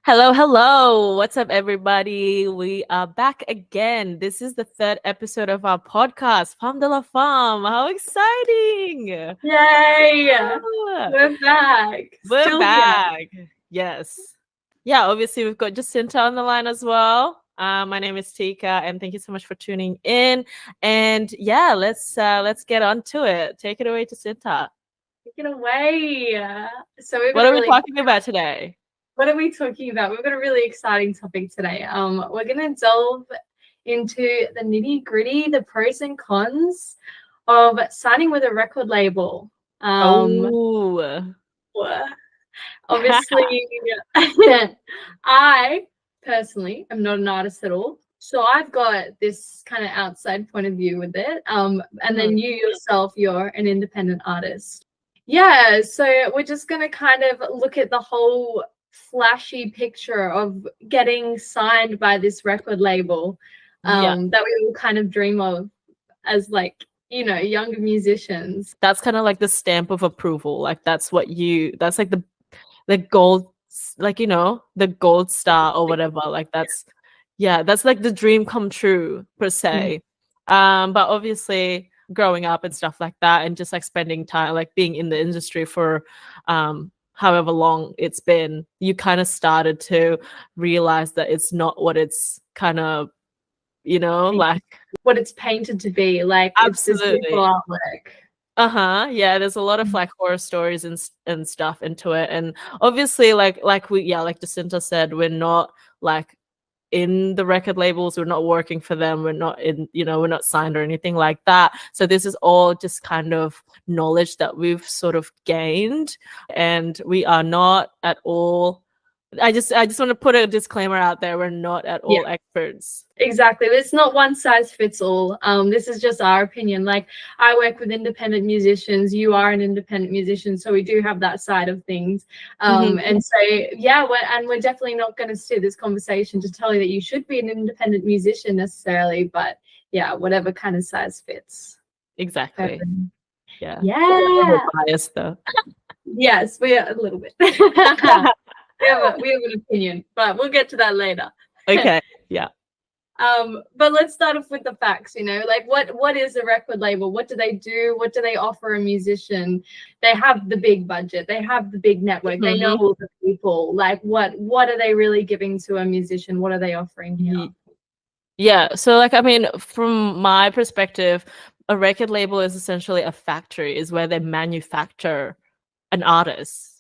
Hello, hello. What's up, everybody? We are back again. This is the third episode of our podcast, Femme de la Femme. How exciting! Yay! Ah, We're back. we're Still here. back. Yes. Yeah, obviously, we've got Jacinta on the line as well. My name is Tika, and thank you so much for tuning in. And yeah, let's get on to it. Take it away, Jacinta. Take it away. So we've What got are a we really talking about today? what are we talking about? We've got a really exciting topic today. We're gonna delve into the nitty-gritty, the pros and cons of signing with a record label. Oh, Obviously, I personally am not an artist at all. So I've got this kind of outside point of view with it. And then you yourself, you're an independent artist. Yeah, so we're just gonna kind of look at the whole flashy picture of getting signed by this record label yeah. that we all kind of dream of as younger musicians. That's kind of like the stamp of approval. Like that's like the gold, like the gold star or whatever. Like that's like the dream come true per se. But obviously growing up and stuff like that, and just like spending time, like being in the industry for however long it's been, you kind of started to realize that it's not what it's kind of, like What it's painted to be, like it's this beautiful absolutely. artwork. Yeah, there's a lot of like horror stories and stuff into it. And obviously like Jacinta said, we're not like in the record labels, we're not working for them, we're not in, we're not signed or anything like that. So this is all just kind of knowledge that we've sort of gained, and we are not at all, I just want to put a disclaimer out there, we're not at all experts. Exactly. It's not one size fits all. This is just our opinion. Like, I work with independent musicians. You are an independent musician, so we do have that side of things. And so, yeah, we're definitely not going to steer this conversation to tell you that you should be an independent musician necessarily, but yeah, whatever kind of size fits. Exactly. Yeah. Yeah. We're biased though. Yes, we are a little bit. we have an opinion, but we'll get to that later. Okay. Yeah. But let's start off with the facts, like what is a record label? What do they do? What do they offer a musician? They have the big budget, they have the big network, they know all the people. Like what are they really giving to a musician? What are they offering here? Yeah. So like, I mean, from my perspective, a record label is essentially a factory, is where they manufacture an artist.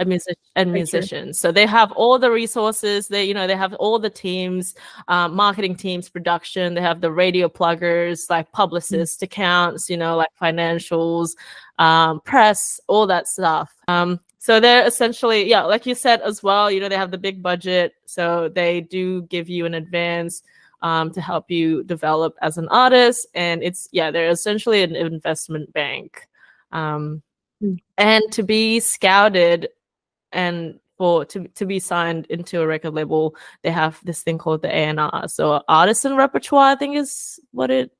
A musician. So they have all the resources, they have all the teams, marketing teams, production, they have the radio pluggers, like publicists, accounts, like financials, press, all that stuff. So they're essentially, yeah, like you said as well, they have the big budget, so they do give you an advance to help you develop as an artist, and they're essentially an investment bank. And to be scouted and to be signed into a record label, they have this thing called the A&R. So artist and repertoire, I think, is what it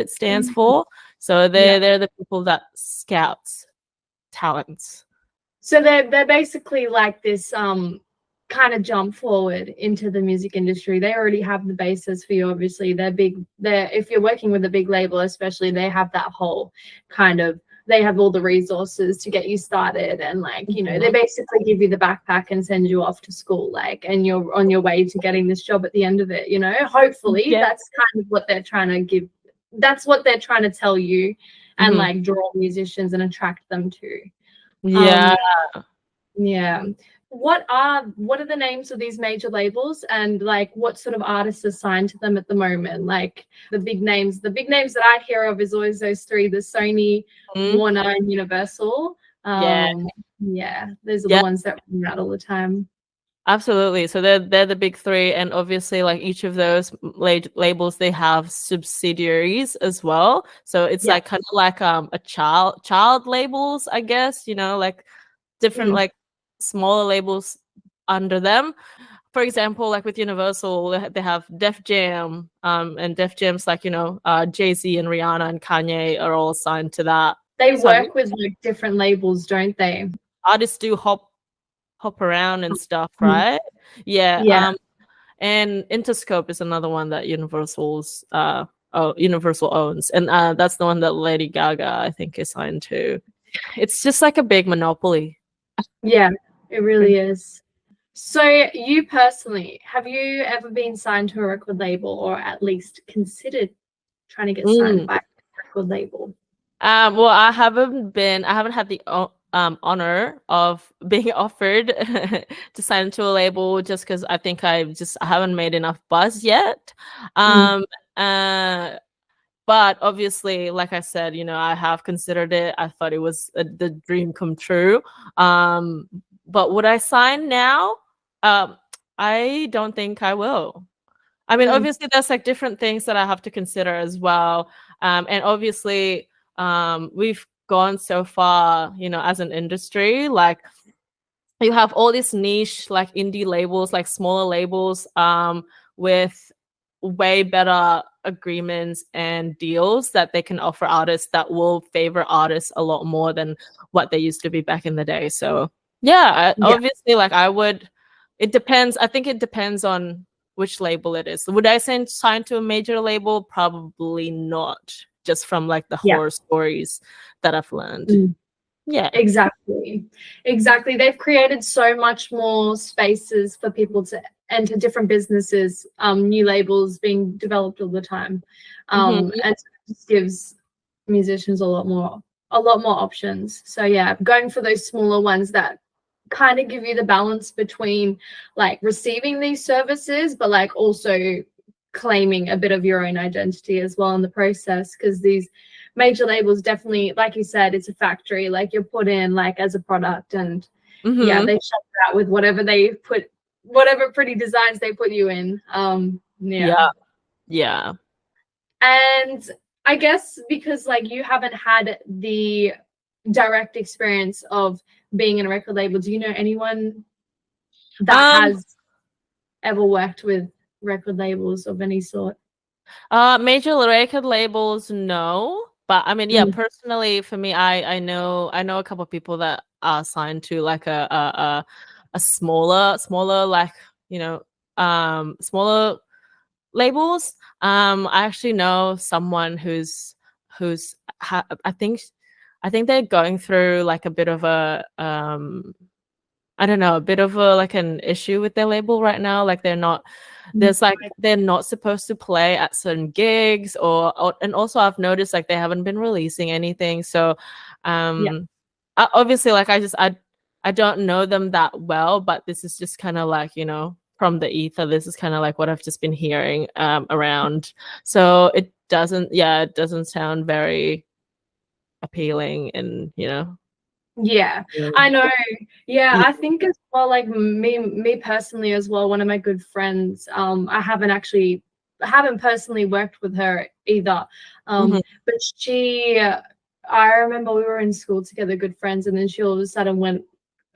stands for. So they're the people that scouts talents. So they're basically like this kind of jump forward into the music industry. They already have the basis for you. Obviously, if you're working with a big label, especially, they have that whole kind of, they have all the resources to get you started, and they basically give you the backpack and send you off to school, and you're on your way to getting this job at the end of it. Hopefully that's kind of what they're trying to give. That's what they're trying to tell you, and draw musicians and attract them to. Yeah. What are the names of these major labels, and what sort of artists are signed to them at the moment? Like the big names that I hear of is always those three: the Sony, Warner, and Universal. Those are the ones that come out all the time. Absolutely. So they're the big three, and obviously, like each of those labels, they have subsidiaries as well. So it's like kind of like a child labels, I guess. Like different like smaller labels under them. For example, like with Universal, they have Def Jam, and Def Jam's like Jay-Z and Rihanna and Kanye are all signed to that. They work with like different labels, don't they? Artists do hop hop around and stuff, Mhm. right? Yeah. Yeah. And Interscope is another one that Universal owns, and that's the one that Lady Gaga, I think, is signed to. It's just like a big monopoly. Yeah, it really is. So you personally, have you ever been signed to a record label, or at least considered trying to get signed by a record label? Well, I haven't had the honor of being offered to sign to a label, just because I think I haven't made enough buzz yet. Uh, but obviously, like I said, I have considered it. I thought it was the dream come true. But would I sign now? I don't think I will. I mean, obviously, there's like different things that I have to consider as well. And obviously, we've gone so far, as an industry. Like, you have all these niche, like indie labels, like smaller labels, with way better agreements and deals that they can offer artists that will favor artists a lot more than what they used to be back in the day. So yeah, obviously, like it depends. I think it depends on which label it is. Would I sign to a major label? Probably not, just from like the horror stories that I've learned. Yeah. Exactly. They've created so much more spaces for people to enter different businesses, new labels being developed all the time. And so it just gives musicians a lot more options. So yeah, going for those smaller ones that kind of give you the balance between like receiving these services, but like also claiming a bit of your own identity as well in the process, because these major labels definitely, like you said, it's a factory. Like you're put in like as a product, and yeah, they shut you out with whatever pretty designs they put you in. Yeah. And I guess because like you haven't had the direct experience of being in a record label, do you know anyone that has ever worked with record labels of any sort? Major record labels, no. But I mean, yeah, personally for me, I know a couple of people that are signed to like a smaller like, smaller labels. I actually know someone I think they're going through like a bit of a I don't know, a bit of a like an issue with their label right now. Like they're not supposed to play at certain gigs, and also I've noticed like they haven't been releasing anything. So obviously, like I don't know them that well, but this is just kind of like, from the ether. This is kind of like what I've just been hearing around. So it doesn't sound very appealing, and Yeah, I know. Yeah, I think as well, like me personally as well, one of my good friends, I haven't personally worked with her either. But I remember we were in school together, good friends, and then she all of a sudden went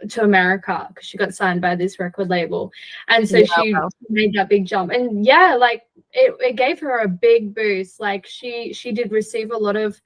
to America because she got signed by this record label. And so she made that big jump. And yeah, like it gave her a big boost. Like she did receive a lot of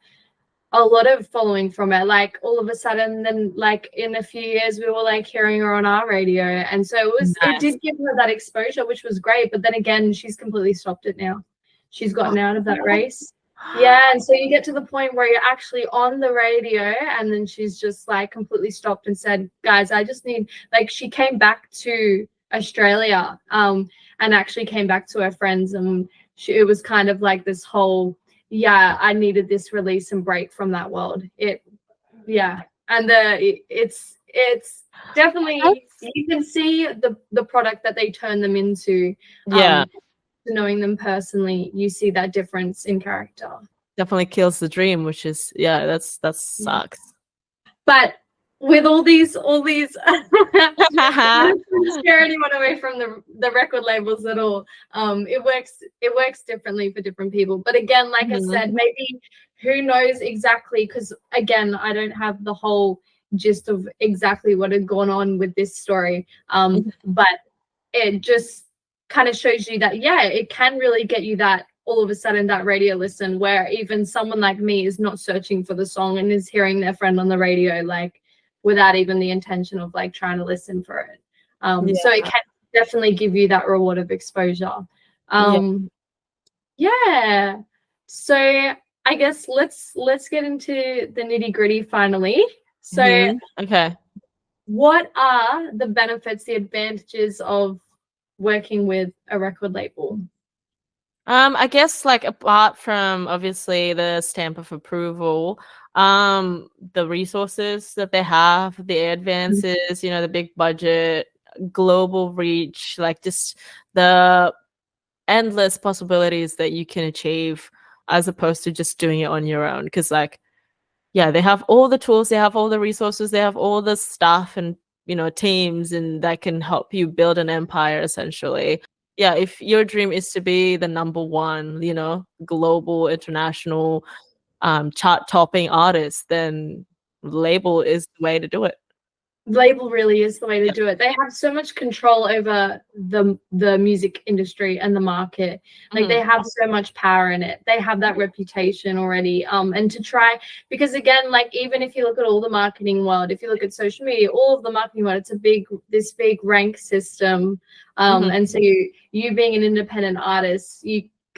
following from it. Like all of a sudden, then like in a few years we were like hearing her on our radio, and so it did give her that exposure, which was great. But then again, she's completely stopped it now. She's gotten out of that race. Yeah, and so you get to the point where you're actually on the radio, and then she's just like completely stopped and said, guys, I just need, like, she came back to Australia and actually came back to her friends, and it was kind of like this whole, yeah, I needed this release and break from that world. And it's definitely, you can see the product that they turn them into. Knowing them personally, you see that difference in character. Definitely kills the dream, which is that sucks. But with all these I don't scare anyone away from the record labels at all. It works differently for different people. But again, like I said, maybe who knows exactly, because again, I don't have the whole gist of exactly what had gone on with this story. But it just kind of shows you that, it can really get you that all of a sudden that radio listen, where even someone like me is not searching for the song and is hearing their friend on the radio like without even the intention of like trying to listen for it. So it Yeah. can definitely give you that reward of exposure. Yeah. Yeah. So I guess let's get into the nitty-gritty finally. So Okay. what are the benefits, the advantages of working with a record label? I guess like apart from obviously the stamp of approval, the resources that they have, the advances, you know, the big budget, global reach, like just the endless possibilities that you can achieve as opposed to just doing it on your own. Because like, yeah, they have all the tools, they have all the resources, they have all the staff and, you know, teams and that can help you build an empire essentially. Yeah, if your dream is to be the number one, you know, global, international, chart topping artist, then label is the way to do it. Label really is the way to Yeah. do it. They have so much control over the music industry and the market. Like they have so much power in it. They have that reputation already. And to try, because again, like even if you look at all the marketing world, if you look at social media, all of the marketing world, it's this big rank system. And so you being an independent artist,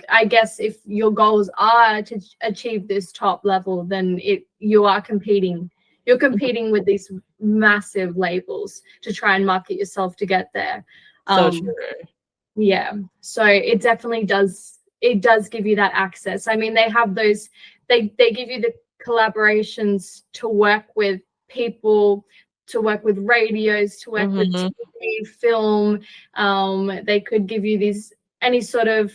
I guess if your goals are to achieve this top level, then you are competing. You're competing with these massive labels to try and market yourself to get there. So true. Yeah. So it definitely does. It does give you that access. I mean, they have those. They give you the collaborations to work with people, to work with radios, to work with TV, film. They could give you any sort of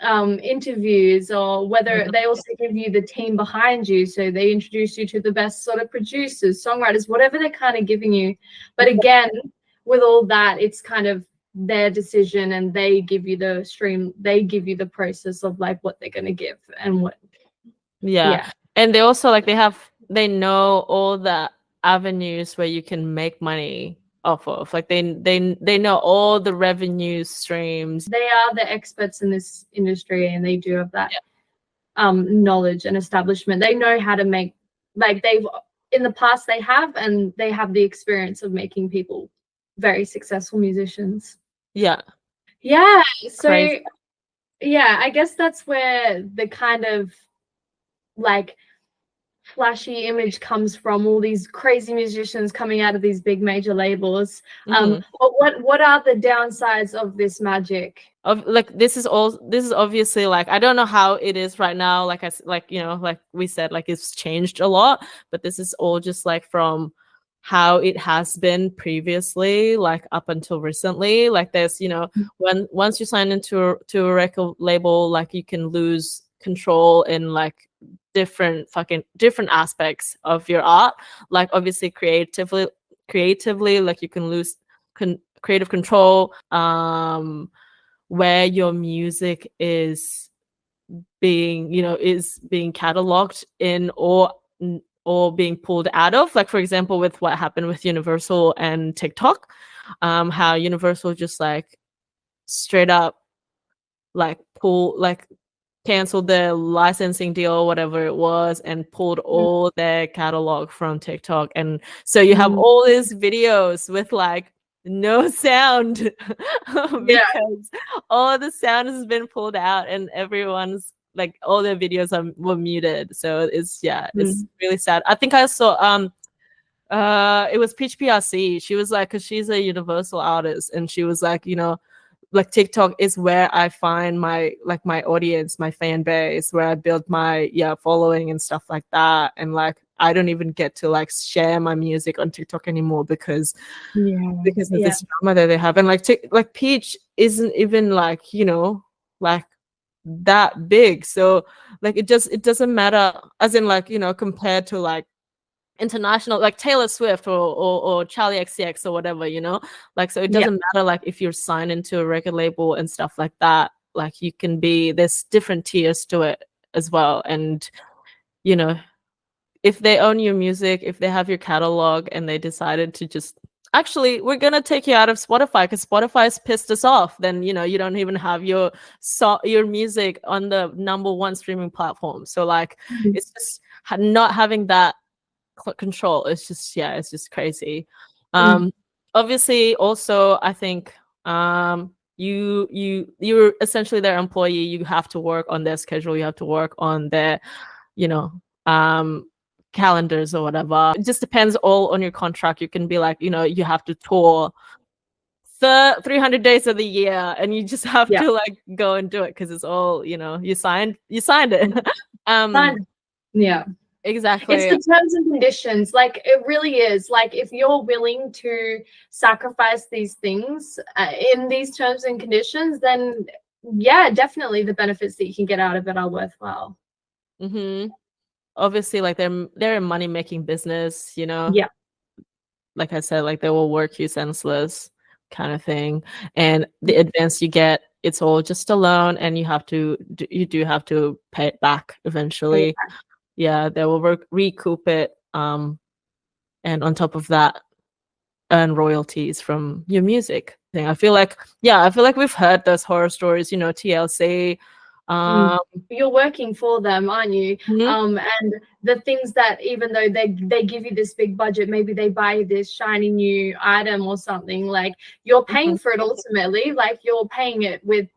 interviews, or whether they also give you the team behind you, so they introduce you to the best sort of producers, songwriters, whatever they're kind of giving you. But again, with all that, it's kind of their decision, and they give you the stream, they give you the process of like what they're going to give and what. Yeah. And they also like they know all the avenues where you can make money off of. Like they know all the revenue streams. They are the experts in this industry, and they do have that knowledge and establishment. They know how to make, like they've in the past they have, and they have the experience of making people very successful musicians. Yeah. So Crazy. yeah, I guess that's where the kind of like flashy image comes from, all these crazy musicians coming out of these big major labels. But what are the downsides of this magic? Like this is obviously like I don't know how it is right now, like you know, like we said, like it's changed a lot, but this is all just like from how it has been previously, like up until recently. Like there's, you know, once you sign into a record label, like you can lose control in like different aspects of your art. Like obviously creatively, like you can lose creative control, where your music is being, you know, is being cataloged in or being pulled out of. Like for example, with what happened with Universal and TikTok, how Universal just like straight up like canceled their licensing deal or whatever it was and pulled all their catalog from TikTok. And so you have all these videos with like no sound because all the sound has been pulled out and everyone's like all their videos were muted. So it's really sad. I think I saw it was Peach PRC. She was like, because she's a Universal artist, and she was like, you know, like TikTok is where I find my audience, my fan base, where I build my following and stuff like that. And like I don't even get to like share my music on TikTok anymore because of this drama that they have. And like Peach isn't even like, you know, like that big. So like it doesn't matter, as in like, you know, compared to like international, like Taylor Swift or Charlie XCX or whatever, you know, like, so it doesn't matter like if you're signed into a record label and stuff like that. Like you can be, there's different tiers to it as well. And you know, if they own your music, if they have your catalog and they decided to just actually, we're gonna take you out of Spotify because Spotify's pissed us off, then you know you don't even have your music on the #1 streaming platform. So like it's just not having that control. It's just, yeah, it's just crazy. Mm. Obviously also I think you're essentially their employee. You have to work on their schedule, you have to work on their, you know, calendars or whatever. It just depends all on your contract. You can be like, you know, you have to tour 300 days of the year, and you just have Yeah. to like go and do it because it's all, you know, you signed it. Yeah. It's Exactly. the terms and conditions. Like, it really is. Like, if you're willing to sacrifice these things in these terms and conditions, then yeah, definitely the benefits that you can get out of it are worthwhile. Obviously, like they're a money making business, you know. Yeah. Like I said, like they will work you senseless kind of thing. And the advance you get, it's all just a loan, and you do have to pay it back eventually. Yeah, they will recoup it. And on top of that, earn royalties from your music thing. I feel like, yeah, I feel like we've heard those horror stories, you know, TLC. You're working for them, aren't you? And the things that, even though they give you this big budget, maybe they buy this shiny new item or something, like you're paying for it ultimately. Like, you're paying it with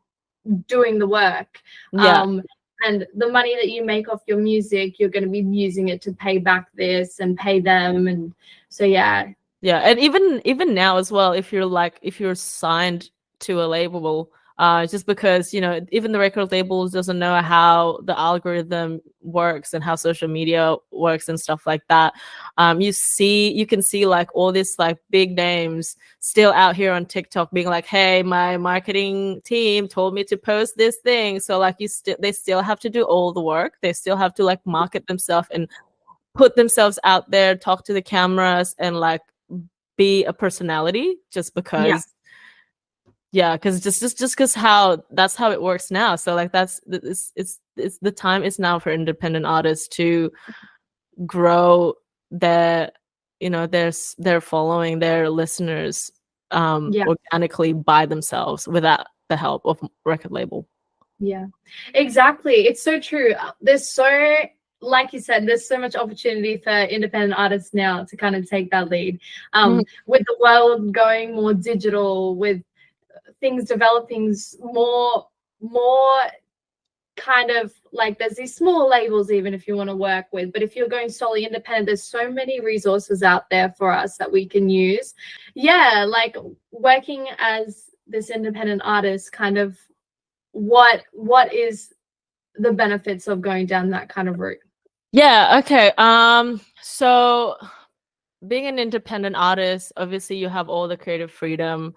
doing the work. Yeah. And the money that you make off your music, you're going to be using it to pay back this and pay them. And so yeah. And even now as well, if you're signed to a label, just because, you know, even the record labels doesn't know how the algorithm works and how social media works and stuff like that. You can see like all this like big names still out here on TikTok being like, hey, my marketing team told me to post this thing. So like they still have to do all the work. They still have to like market themselves and put themselves out there, talk to the cameras, and like be a personality just because. Yeah, because just because that's how it works now. So like it's the time is now for independent artists to grow their, you know, their following, their listeners organically by themselves without the help of record label. Yeah, exactly. It's so true. There's so, like you said, there's so much opportunity for independent artists now to kind of take that lead. With the world going more digital, with things developing more kind of like, there's these small labels even if you want to work with, but if you're going solely independent, there's so many resources out there for us that we can use. Yeah, like working as this independent artist, kind of what is the benefits of going down that kind of route? Yeah, okay. So being an independent artist, obviously you have all the creative freedom.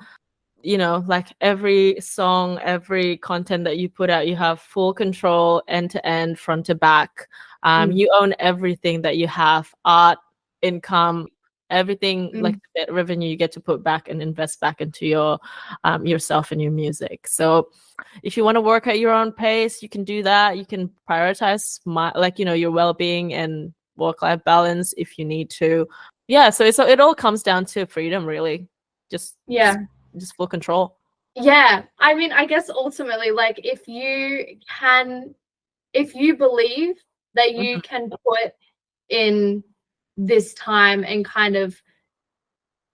You know, like every song, every content that you put out, you have full control, end to end, front to back. You own everything that you have, art, income, everything, like the revenue you get to put back and invest back into your yourself and your music. So if you want to work at your own pace, you can do that. You can prioritize like, you know, your well-being and work-life balance if you need to. Yeah, so it all comes down to freedom, really. Just full control. Yeah, I mean, I guess ultimately, like, if you believe that you can put in this time and kind of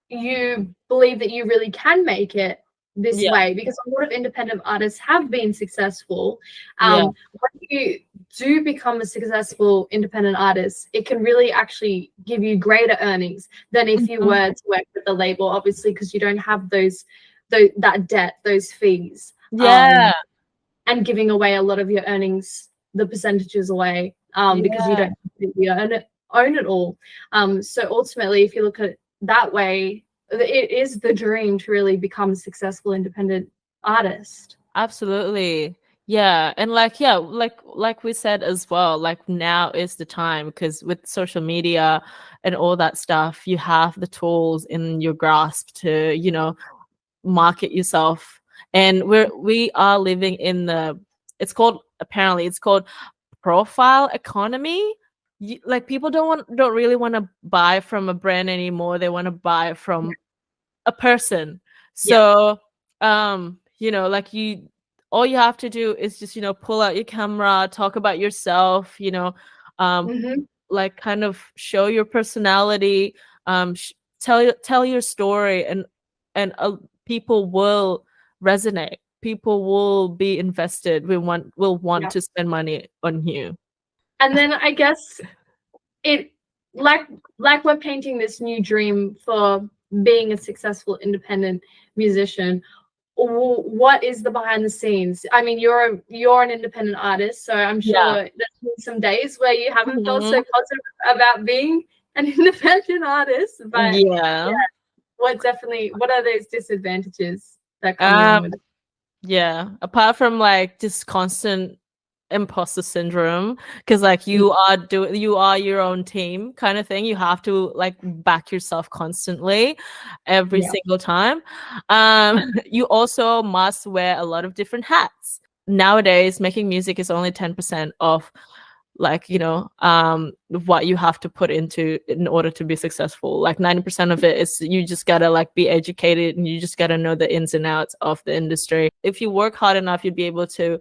you believe that you really can make it this way, because a lot of independent artists have been successful. When you do become a successful independent artist, it can really actually give you greater earnings than if you were to work with the label, obviously, because you don't have that debt, those fees, and giving away a lot of your earnings, the percentages away, because you don't completely own it all. So ultimately, if you look at it that way, it is the dream to really become a successful independent artist. Absolutely. Yeah. And like we said as well, like now is the time, because with social media and all that stuff, you have the tools in your grasp to, you know, market yourself. And we are living in it's called profile economy. Like people don't really want to buy from a brand anymore. They want to buy from a person. So you know, like all you have to do is just, you know, pull out your camera, talk about yourself, you know, like kind of show your personality, tell your story, and people will resonate. People will be invested. Will want to spend money on you. And then I guess it like we're painting this new dream for being a successful independent musician. What is the behind the scenes? I mean, you're an independent artist, so I'm sure there's been some days where you haven't felt so positive about being an independent artist. But what are those disadvantages that come along with it? Yeah, apart from like just constant imposter syndrome, because like you are your own team kind of thing. You have to like back yourself constantly every single time. You also must wear a lot of different hats. Nowadays making music is only 10% of like, you know, what you have to put into in order to be successful. Like 90% of it is you just gotta like be educated, and you just gotta know the ins and outs of the industry. If you work hard enough, you'd be able to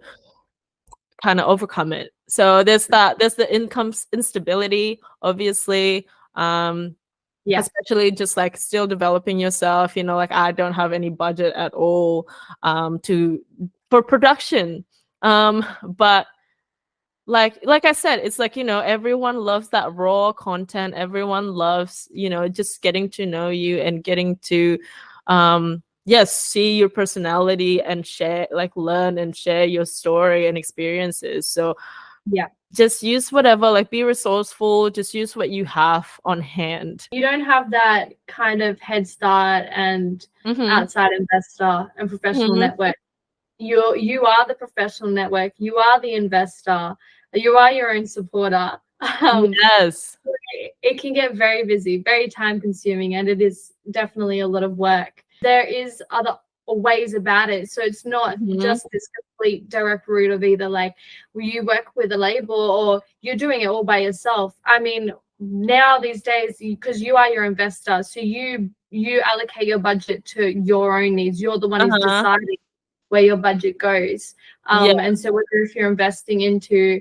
kind of overcome it. So there's the income instability, obviously, especially just like still developing yourself, you know, like I don't have any budget at all for production, but like I said, it's like, you know, everyone loves that raw content. Everyone loves, you know, just getting to know you and getting to see your personality and share, like learn and share your story and experiences. So just use whatever, like be resourceful, just use what you have on hand. You don't have that kind of head start and outside investor and professional network. You are the professional network, you are the investor, you are your own supporter. Yes. It can get very busy, very time consuming, and it is definitely a lot of work. There is other ways about it, so it's not just this complete direct route of either like you work with a label or you're doing it all by yourself. I mean, now these days, because you are your investor, so you allocate your budget to your own needs. You're the one who's deciding where your budget goes. And so whether if you're investing into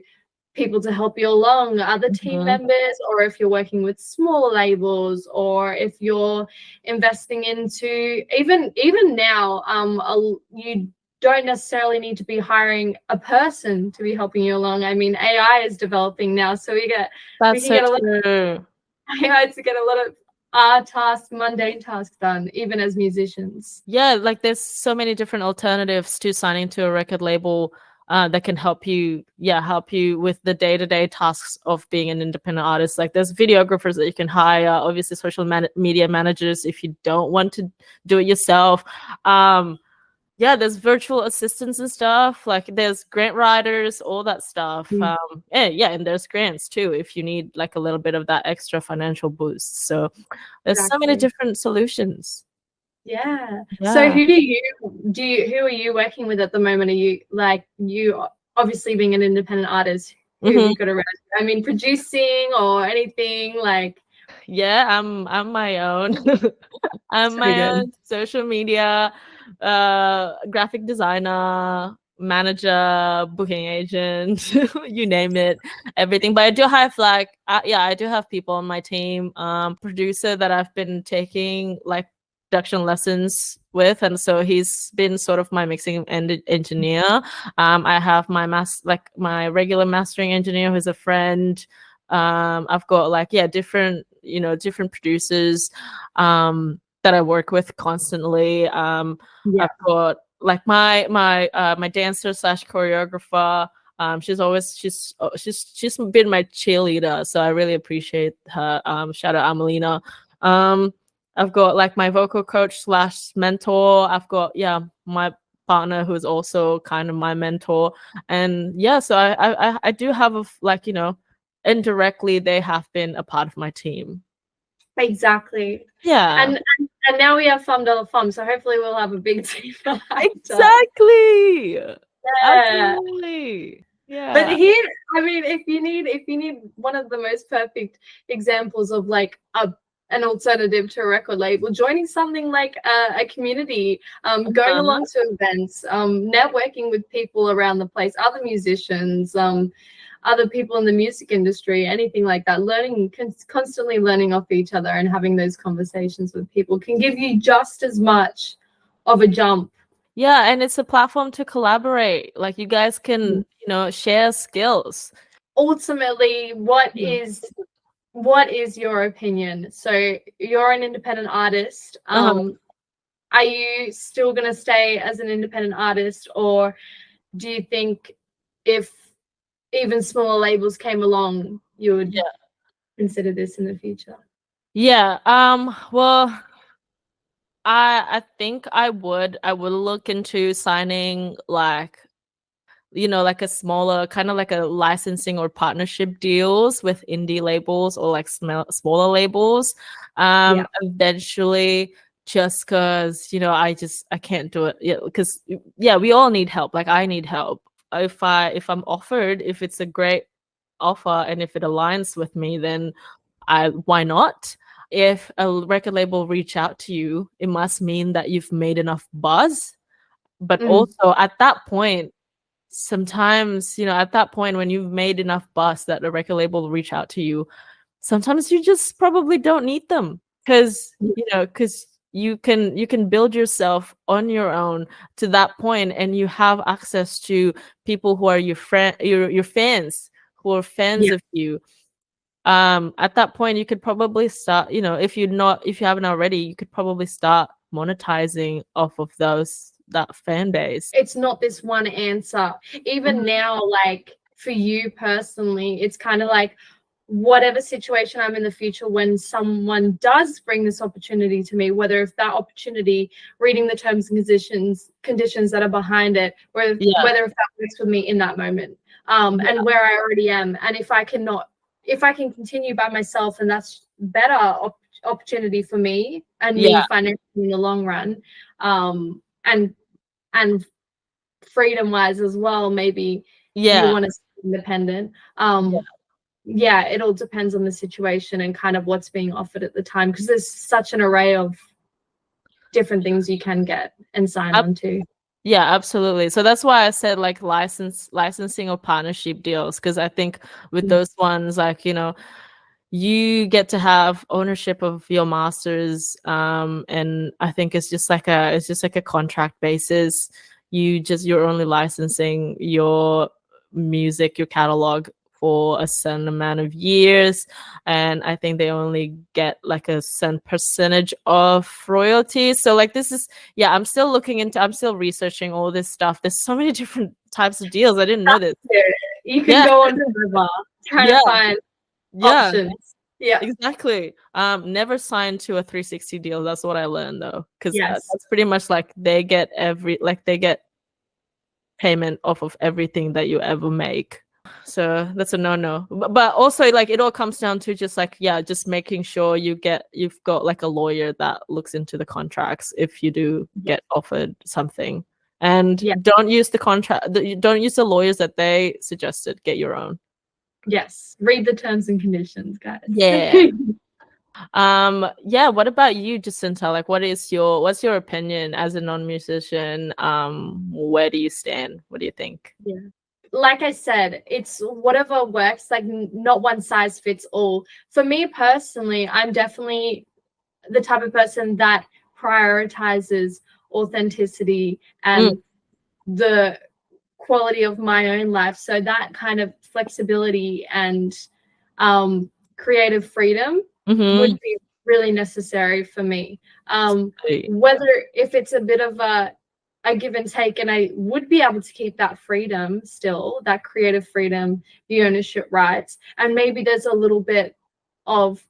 people to help you along, other team members, or if you're working with smaller labels, or if you're investing into even now, you don't necessarily need to be hiring a person to be helping you along. I mean, AI is developing now, so we can get a lot of AI to get a lot of our mundane tasks done, even as musicians. Yeah, like there's so many different alternatives to signing to a record label that can help you with the day-to-day tasks of being an independent artist. Like there's videographers that you can hire, obviously social media managers if you don't want to do it yourself. There's virtual assistants and stuff. Like there's grant writers, all that stuff. And there's grants too if you need like a little bit of that extra financial boost. So there's so many different solutions. Yeah. So who are you working with at the moment? Are you obviously being an independent artist, who have you got around? I mean, producing or anything like? Yeah, I'm my own. I'm my own social media, graphic designer, manager, booking agent, you name it, everything. But I do have I do have people on my team, producer that I've been taking like production lessons with, and so he's been sort of my mixing engineer. I have my my regular mastering engineer who's a friend. I've got different producers that I work with constantly. I've got like my dancer / choreographer. She's been my cheerleader, so I really appreciate her. Shout out Amelina. I've got like my vocal coach / mentor. I've got my partner who's also kind of my mentor, and so I do have indirectly they have been a part of my team. Exactly. Yeah. And now we have Femme, so hopefully we'll have a big team. Exactly. Yeah. Absolutely. Yeah. But here, I mean, if you need one of the most perfect examples of like an alternative to a record label, joining something like a community, going along to events, networking with people around the place, other musicians, other people in the music industry, anything like that. Learning, constantly learning off each other and having those conversations with people can give you just as much of a jump. Yeah, and it's a platform to collaborate. Like you guys can, share skills. Ultimately, what is your opinion? So you're an independent artist. Are you still going to stay as an independent artist, or do you think if even smaller labels came along, you would consider this in the future? Yeah. Well, I think I would look into signing like like a smaller kind of like a licensing or partnership deals with indie labels or like smaller labels eventually, just because I can't do it because we all need help. Like I need help. If I'm offered, if it's a great offer and if it aligns with me, then why not? If a record label reach out to you, it must mean that you've made enough buzz. But also at that point, sometimes, at that point when you've made enough buzz that a record label will reach out to you, sometimes you just probably don't need them because you can build yourself on your own to that point, and you have access to people who are your fans, who are fans of you. At that point you could probably start, if you haven't already, you could probably start monetizing off of that fan base. It's not this one answer. Even now, like for you personally, it's kind of like whatever situation I'm in the future, when someone does bring this opportunity to me, whether if that opportunity, reading the terms and conditions that are behind it, or whether if that works with me in that moment, and where I already am, and if I can continue by myself, and that's better opportunity for me and me financially in the long run, and freedom wise as well, maybe you want to stay independent. It all depends on the situation and kind of what's being offered at the time, because there's such an array of different things you can get and sign on to. Yeah, absolutely. So that's why I said like licensing or partnership deals, because I think with those ones, like, you get to have ownership of your masters, and I think it's just like a contract basis. You're only licensing your music, your catalog, for a certain amount of years, and I think they only get like a certain percentage of royalties. So like this is I'm still researching all this stuff. There's so many different types of deals. I didn't know this. You can go on forever trying to find options. Yeah, exactly. Never sign to a 360 deal. That's what I learned though, because that's pretty much like they get payment off of everything that you ever make. So that's a no. But also like it all comes down to just like just making sure you've got like a lawyer that looks into the contracts if you do get offered something. And don't use the lawyers that they suggested. Get your own. Yes, read the terms and conditions, guys. What about you, Jacinta? Like what's your opinion as a non-musician? Where do you stand? What do you think? Like I said, it's whatever works, like not one size fits all. For me personally, I'm definitely the type of person that prioritizes authenticity and the quality of my own life. So that kind of flexibility and creative freedom would be really necessary for me. Whether if it's a bit of a give and take, and I would be able to keep that freedom still, that creative freedom, the ownership rights, and maybe there's a little bit of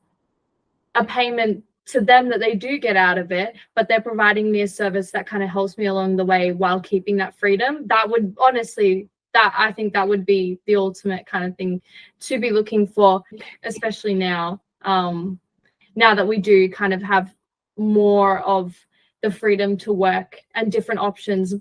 a payment to them that they do get out of it, but they're providing me a service that kind of helps me along the way while keeping that freedom. That would honestly, I think that would be the ultimate kind of thing to be looking for, especially now that we do kind of have more of the freedom to work and different options.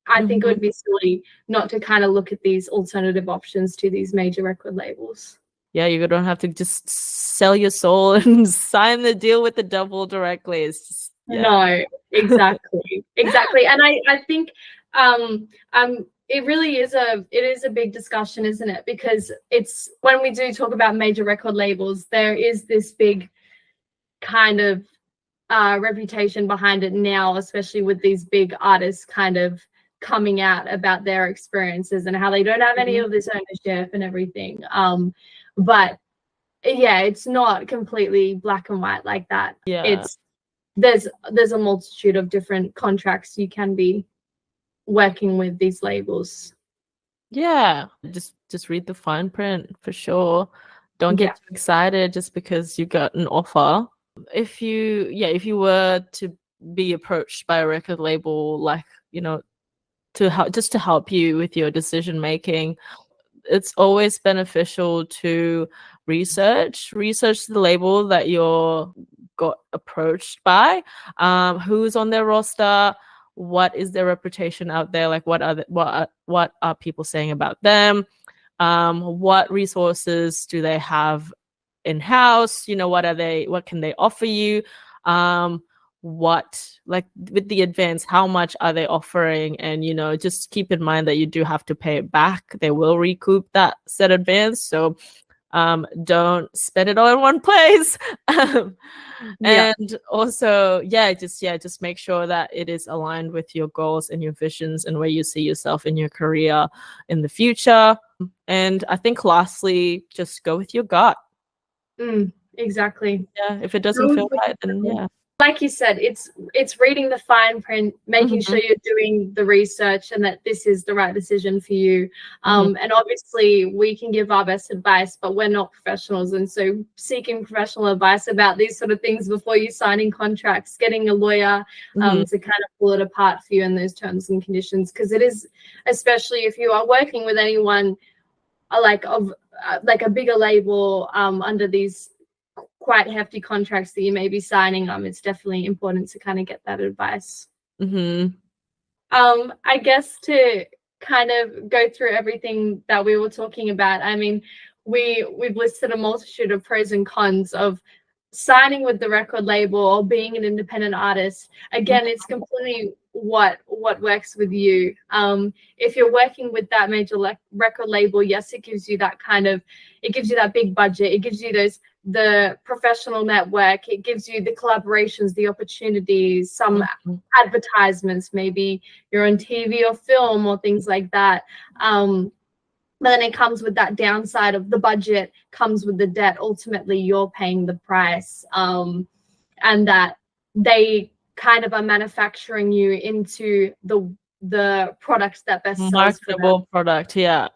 I think it would be silly not to kind of look at these alternative options to these major record labels. Yeah, you don't have to just sell your soul and sign the deal with the devil directly. It's just, No, exactly. And I think It really is a big discussion, isn't it? Because it's when we do talk about major record labels, there is this big kind of reputation behind it now, especially with these big artists kind of coming out about their experiences and how they don't have any of this ownership and everything. But yeah, it's not completely black and white like that. Yeah. There's a multitude of different contracts you can be working with these labels. Yeah, just read the fine print for sure. Don't get too excited just because you got an offer. If you were to be approached by a record label, like, to help you with your decision making, it's always beneficial to research the label that you're got approached by, who's on their roster, what is their reputation out there, like what are people saying about them, what resources do they have in-house, what can they offer you, what, like with the advance, how much are they offering, and just keep in mind that you do have to pay it back. They will recoup that set advance, so don't spend it all in one place. And also just make sure that it is aligned with your goals and your visions and where you see yourself in your career in the future. And I think lastly, just go with your gut. Exactly. Yeah, if it doesn't feel right, then yeah. Like you said, it's reading the fine print, making sure you're doing the research and that this is the right decision for you. And obviously we can give our best advice, but we're not professionals. And so seeking professional advice about these sort of things before you signing contracts, getting a lawyer to kind of pull it apart for you in those terms and conditions. Because it is, especially if you are working with anyone like a bigger label under these quite hefty contracts that you may be signing, it's definitely important to kind of get that advice. I guess to kind of go through everything that we were talking about, I mean, we've listed a multitude of pros and cons of signing with the record label or being an independent artist. Again, it's completely what works with you. If you're working with that major record label, yes, it gives you that big budget. It gives you the professional network. It gives you the collaborations, the opportunities, some advertisements, maybe you're on TV or film or things like that. But then it comes with that downside of the budget, comes with the debt. Ultimately, you're paying the price, and that they kind of are manufacturing you into the product that best sells. Marketable product, yeah.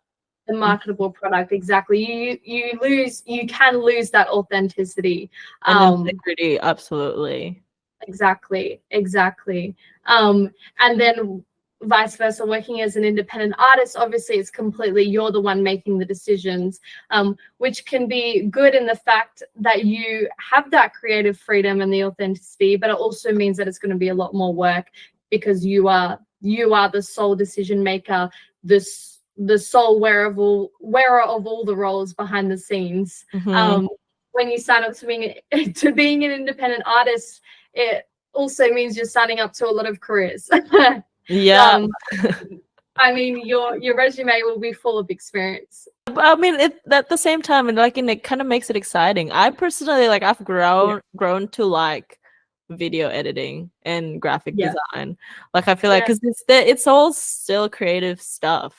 The marketable product, exactly. You can lose that authenticity and integrity, absolutely. Exactly. And then vice versa, working as an independent artist, obviously it's completely you're the one making the decisions, which can be good in the fact that you have that creative freedom and the authenticity, but it also means that it's going to be a lot more work because you are the sole decision maker, the sole wearer of all the roles behind the scenes. When you sign up to being an independent artist, it also means you're signing up to a lot of careers. Yeah. I mean, your resume will be full of experience. I mean, at the same time, and it kind of makes it exciting. I personally, I've grown to like video editing and graphic design. I feel like because it's all still creative stuff,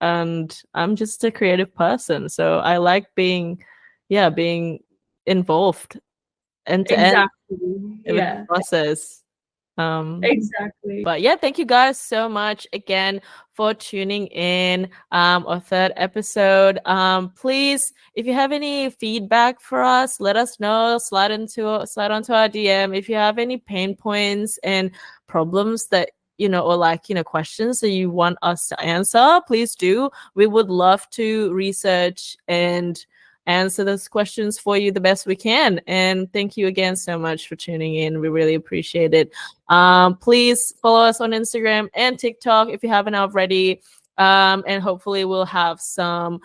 and I'm just a creative person, so I like being involved end to end with the process. Exactly. But yeah, thank you guys so much again for tuning in our third episode. Please, if you have any feedback for us, let us know. Slide onto our DM. If you have any pain points and problems that or questions that you want us to answer, please do. We would love to research and answer those questions for you the best we can. And thank you again so much for tuning in. We really appreciate it. Please follow us on Instagram and TikTok if you haven't already. And hopefully we'll have some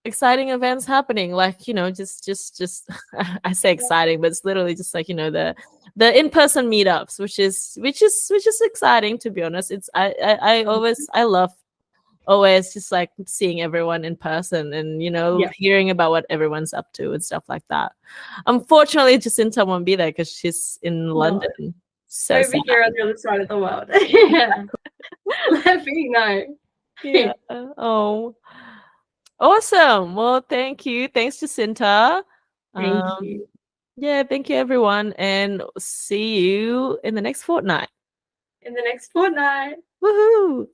exciting events happening, just I say exciting, but it's literally just the the in-person meetups, which is exciting, to be honest. It's I love always just like seeing everyone in person and hearing about what everyone's up to and stuff like that. Unfortunately, Jacinta won't be there because she's in London. So over sad. here on the other side of the world. Yeah. Let me know. Yeah. Oh, awesome. Well, thank you. Thanks, Jacinta. Thank you. Yeah, thank you, everyone, and see you in the next fortnight. In the next fortnight. Woohoo!